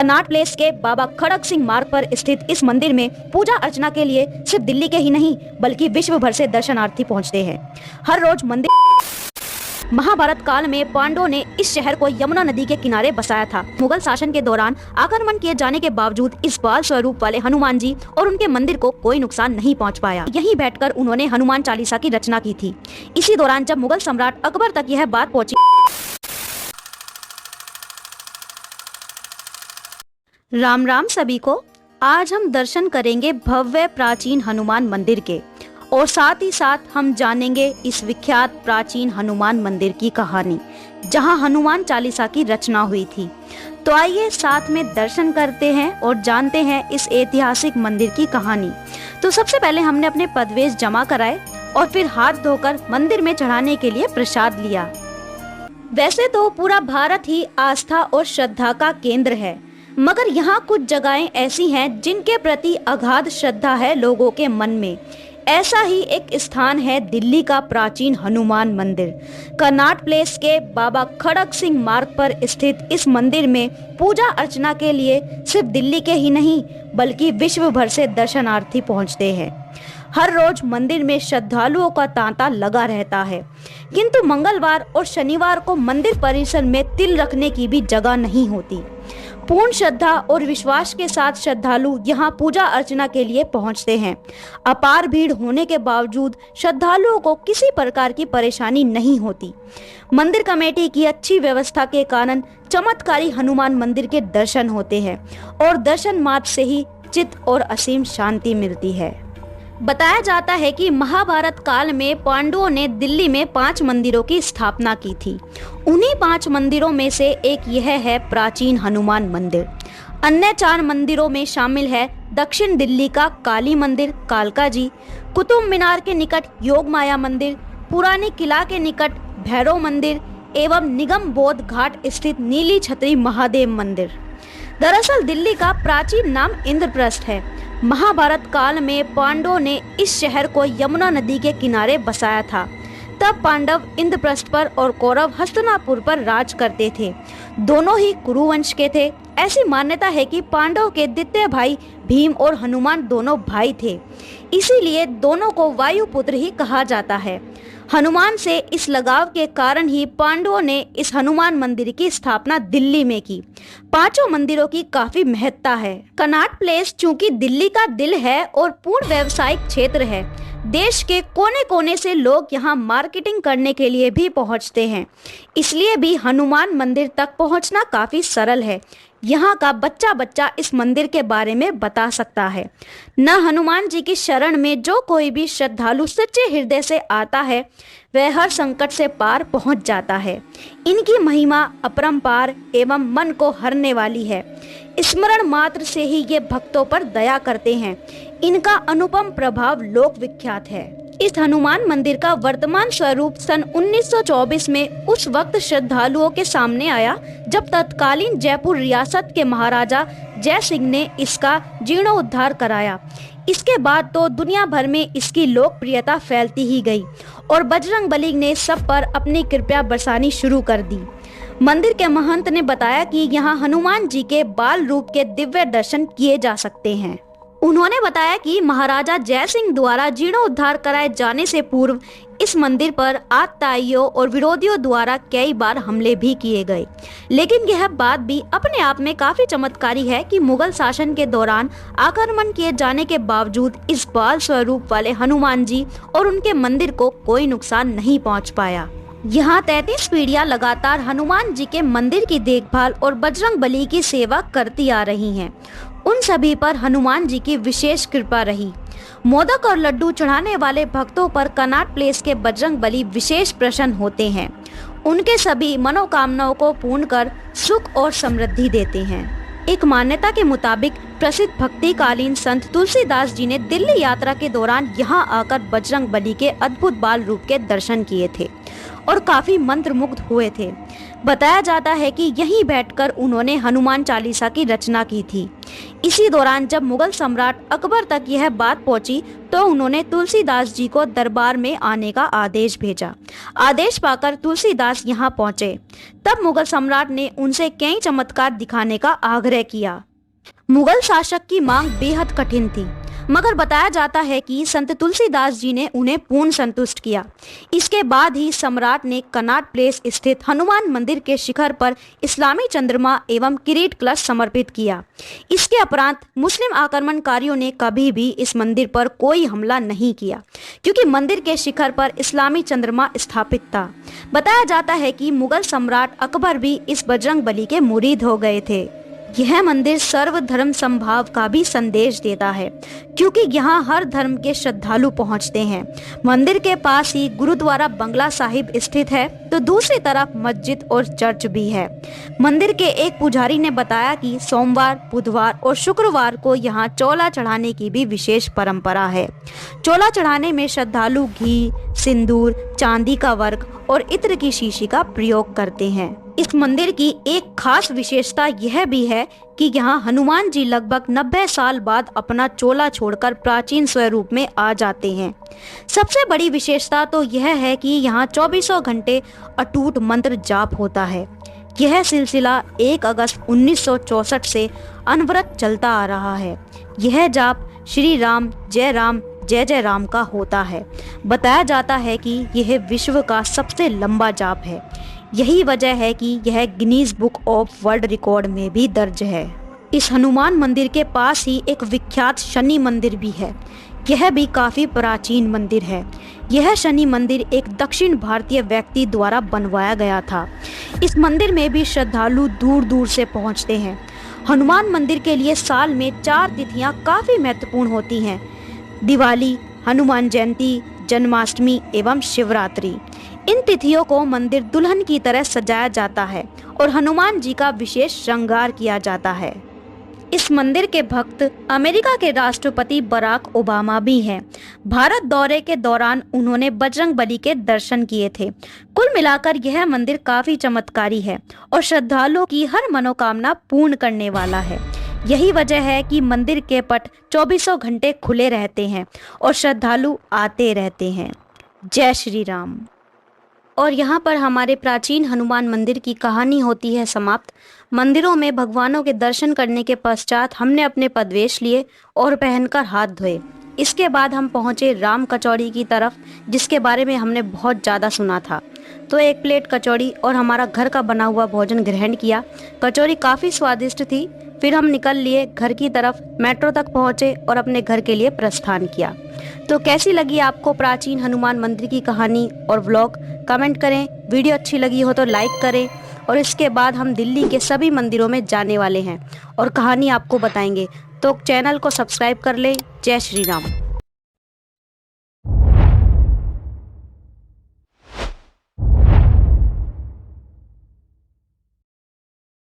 Connaught place के बाबा खड़क सिंह मार्ग पर स्थित इस मंदिर में पूजा अर्चना के लिए सिर्फ दिल्ली के ही नहीं बल्कि विश्व भर से दर्शनार्थी पहुंचते हैं। हर रोज मंदिर महाभारत काल में पांडवों ने इस शहर को यमुना नदी के किनारे बसाया था। मुगल शासन के दौरान आक्रमण किए जाने के बावजूद इस बाल स्वरूप वाले हनुमान जी और उनके मंदिर को कोई नुकसान नहीं पहुंच पाया। यहीं बैठकर उन्होंने हनुमान चालीसा की रचना की थी। इसी दौरान जब मुगल सम्राट अकबर तक यह बात पहुंची, राम राम सभी को। आज हम दर्शन करेंगे भव्य प्राचीन हनुमान मंदिर के और साथ ही साथ हम जानेंगे इस विख्यात प्राचीन हनुमान मंदिर की कहानी, जहां हनुमान चालीसा की रचना हुई थी। तो आइए साथ में दर्शन करते हैं और जानते हैं इस ऐतिहासिक मंदिर की कहानी। तो सबसे पहले हमने अपने पदवेश जमा कराए और फिर हाथ धोकर मंदिर में चढ़ाने के लिए प्रसाद लिया। वैसे तो पूरा भारत ही आस्था और श्रद्धा का केंद्र है, मगर यहाँ कुछ जगहें ऐसी हैं जिनके प्रति अगाध श्रद्धा है लोगों के मन में। ऐसा ही एक स्थान है दिल्ली का प्राचीन हनुमान मंदिर। कनॉट प्लेस के बाबा खड़क सिंह मार्ग पर स्थित इस मंदिर में पूजा अर्चना के लिए सिर्फ दिल्ली के ही नहीं बल्कि विश्व भर से दर्शनार्थी पहुंचते हैं। हर रोज मंदिर में श्रद्धालुओं का तांता लगा रहता है, किंतु मंगलवार और शनिवार को मंदिर परिसर में तिल रखने की भी जगह नहीं होती। पूर्ण श्रद्धा और विश्वास के साथ श्रद्धालु यहाँ पूजा अर्चना के लिए पहुँचते हैं। अपार भीड़ होने के बावजूद श्रद्धालुओं को किसी प्रकार की परेशानी नहीं होती। मंदिर कमेटी की अच्छी व्यवस्था के कारण चमत्कारी हनुमान मंदिर के दर्शन होते हैं और दर्शन मात्र से ही चित्त और असीम शांति मिलती है। बताया जाता है कि महाभारत काल में पांडवों ने दिल्ली में 5 मंदिरों की स्थापना की थी। उन्हीं 5 मंदिरों में से एक यह है प्राचीन हनुमान मंदिर। अन्य 4 मंदिरों में शामिल है दक्षिण दिल्ली का काली मंदिर कालका जी, कुतुब मीनार के निकट योग माया मंदिर, पुरानी किला के निकट भैरव मंदिर एवं निगम बोध घाट स्थित नीली छतरी महादेव मंदिर। दरअसल दिल्ली का प्राचीन नाम इंद्रप्रस्थ है। महाभारत काल में पांडवों ने इस शहर को यमुना नदी के किनारे बसाया था। तब पांडव इंद्रप्रस्थ पर और कौरव हस्तिनापुर पर राज करते थे। दोनों ही कुरुवंश के थे। ऐसी मान्यता है कि पांडव के द्वितीय भाई भीम और हनुमान दोनों भाई थे, इसीलिए दोनों को वायुपुत्र ही कहा जाता है। हनुमान से इस लगाव के कारण ही पांडवों ने इस हनुमान मंदिर की स्थापना दिल्ली में की। 5 मंदिरों की काफी महत्ता है। कनॉट प्लेस चूंकि दिल्ली का दिल है और पूर्ण व्यावसायिक क्षेत्र है, देश के कोने कोने से लोग यहाँ मार्केटिंग करने के लिए भी पहुँचते हैं, इसलिए भी हनुमान मंदिर तक पहुँचना काफी सरल है। यहाँ का बच्चा बच्चा इस मंदिर के बारे में बता सकता है। न हनुमान जी की शरण में जो कोई भी श्रद्धालु सच्चे हृदय से आता है वह हर संकट से पार पहुँच जाता है। इनकी महिमा अपरंपार एवं मन को हरने वाली है। स्मरण मात्र से ही ये भक्तों पर दया करते हैं। इनका अनुपम प्रभाव लोक विख्यात है। इस हनुमान मंदिर का वर्तमान स्वरूप सन 1924 में उस वक्त श्रद्धालुओं के सामने आया जब तत्कालीन जयपुर रियासत के महाराजा जय सिंह ने इसका जीर्णोद्धार कराया। इसके बाद तो दुनिया भर में इसकी लोकप्रियता फैलती ही गई और बजरंगबली ने सब पर अपनी कृपा बरसानी शुरू कर दी। मंदिर के महंत ने बताया कि यहाँ हनुमान जी के बाल रूप के दिव्य दर्शन किए जा सकते हैं। उन्होंने बताया कि महाराजा जय सिंह द्वारा जीर्णोद्धार कराए जाने से पूर्व इस मंदिर पर आतताइयों और विरोधियों द्वारा कई बार हमले भी किए गए, लेकिन यह बात भी अपने आप में काफी चमत्कारी है कि मुगल शासन के दौरान आक्रमण किए जाने के बावजूद इस बाल स्वरूप वाले हनुमान जी और उनके मंदिर को कोई नुकसान नहीं पहुंच पाया। यहाँ 33 पीढ़ियां लगातार हनुमान जी के मंदिर की देखभाल और बजरंगबली की सेवा करती आ रही हैं। उन सभी पर हनुमान जी की विशेष कृपा रही। मोदक और लड्डू चढ़ाने वाले भक्तों पर कनॉट प्लेस के बजरंगबली विशेष प्रसन्न होते हैं। उनके सभी मनोकामनाओं को पूर्ण कर सुख और समृद्धि देते हैं। एक मान्यता के मुताबिक प्रसिद्ध भक्तिकालीन संत तुलसीदास जी ने दिल्ली यात्रा के दौरान यहाँ आकर बजरंगबली के अद्भुत बाल रूप के दर्शन किए थे और काफी मंत्रमुग्ध हुए थे। बताया जाता है कि यहीं बैठकर उन्होंने हनुमान चालीसा की रचना की थी। इसी दौरान जब मुगल सम्राट अकबर तक यह बात पहुंची तो उन्होंने तुलसीदास जी को दरबार में आने का आदेश भेजा। आदेश पाकर तुलसीदास यहाँ पहुंचे। तब मुगल सम्राट ने उनसे कई चमत्कार दिखाने का आग्रह किया। मुगल शासक की मांग बेहद कठिन थी, मगर बताया जाता है कि संत तुलसीदास जी ने उन्हें पूर्ण संतुष्ट किया। इसके बाद ही सम्राट ने कनॉट प्लेस स्थित हनुमान मंदिर के शिखर पर इस्लामी चंद्रमा एवं किरीट कलश समर्पित किया। इसके उपरांत मुस्लिम आक्रमणकारियों ने कभी भी इस मंदिर पर कोई हमला नहीं किया, क्योंकि मंदिर के शिखर पर इस्लामी चंद्रमा स्थापित था। बताया जाता है कि मुगल सम्राट अकबर भी इस बजरंगबली के मुरीद हो गए थे। यह मंदिर सर्वधर्म समभाव का भी संदेश देता है, क्योंकि यहाँ हर धर्म के श्रद्धालु पहुँचते हैं। मंदिर के पास ही गुरुद्वारा बंगला साहिब स्थित है, तो दूसरी तरफ मस्जिद और चर्च भी है। मंदिर के एक पुजारी ने बताया कि सोमवार, बुधवार और शुक्रवार को यहाँ चोला चढ़ाने की भी विशेष परंपरा है। चोला चढ़ाने में श्रद्धालु घी, सिंदूर, चांदी का वर्क और इत्र की शीशी का प्रयोग करते हैं। इस मंदिर की एक खास विशेषता यह भी है कि यहाँ हनुमान जी लगभग 90 साल बाद अपना चोला छोड़कर प्राचीन स्वरूप में आ जाते हैं। सबसे बड़ी विशेषता तो यह है कि यहाँ 24 घंटे अटूट मंत्र जाप होता है। यह सिलसिला 1 अगस्त 1964 से अनवरत चलता आ रहा है। यह जाप श्री राम जय जय राम का होता है। बताया जाता है कि यह विश्व का सबसे लंबा जाप है। यही वजह है कि यह Guinness book of world record में भी दर्ज है। इस हनुमान मंदिर के पास ही एक विख्यात शनि मंदिर भी है। यह भी काफी प्राचीन मंदिर है। यह शनि मंदिर एक दक्षिण भारतीय व्यक्ति द्वारा बनवाया गया था। इस मंदिर में भी श्रद्धालु दूर दूर से पहुंचते हैं। हनुमान मंदिर के लिए साल में 4 तिथियां काफी महत्वपूर्ण होती हैं: दिवाली, हनुमान जयंती, जन्माष्टमी एवं शिवरात्रि। इन तिथियों को मंदिर दुल्हन की तरह सजाया जाता है और हनुमान जी का विशेष श्रृंगार किया जाता है। इस मंदिर के भक्त अमेरिका के राष्ट्रपति बराक ओबामा भी हैं। भारत दौरे के दौरान उन्होंने बजरंगबली के दर्शन किए थे। कुल मिलाकर यह मंदिर काफी चमत्कारी है और श्रद्धालुओं की हर मनोकामना पूर्ण करने वाला है। यही वजह है कि मंदिर के पट 24 घंटे खुले रहते हैं और श्रद्धालु आते रहते हैं। जय श्री राम। और यहाँ पर हमारे प्राचीन हनुमान मंदिर की कहानी होती है समाप्त। मंदिरों में भगवानों के दर्शन करने के पश्चात हमने अपने पदवेश लिए और पहनकर हाथ धोए। इसके बाद हम पहुँचे राम कचौड़ी की तरफ, जिसके बारे में हमने बहुत ज़्यादा सुना था। तो 1 प्लेट कचौड़ी और हमारा घर का बना हुआ भोजन ग्रहण किया। कचौड़ी काफ़ी स्वादिष्ट थी। फिर हम निकल लिए घर की तरफ, मेट्रो तक पहुँचे और अपने घर के लिए प्रस्थान किया। तो कैसी लगी आपको प्राचीन हनुमान मंदिर की कहानी और व्लॉग? कमेंट करें। वीडियो अच्छी लगी हो तो लाइक करें। और इसके बाद हम दिल्ली के सभी मंदिरों में जाने वाले हैं और कहानी आपको बताएंगे, तो चैनल को सब्सक्राइब कर लें। जय श्री राम।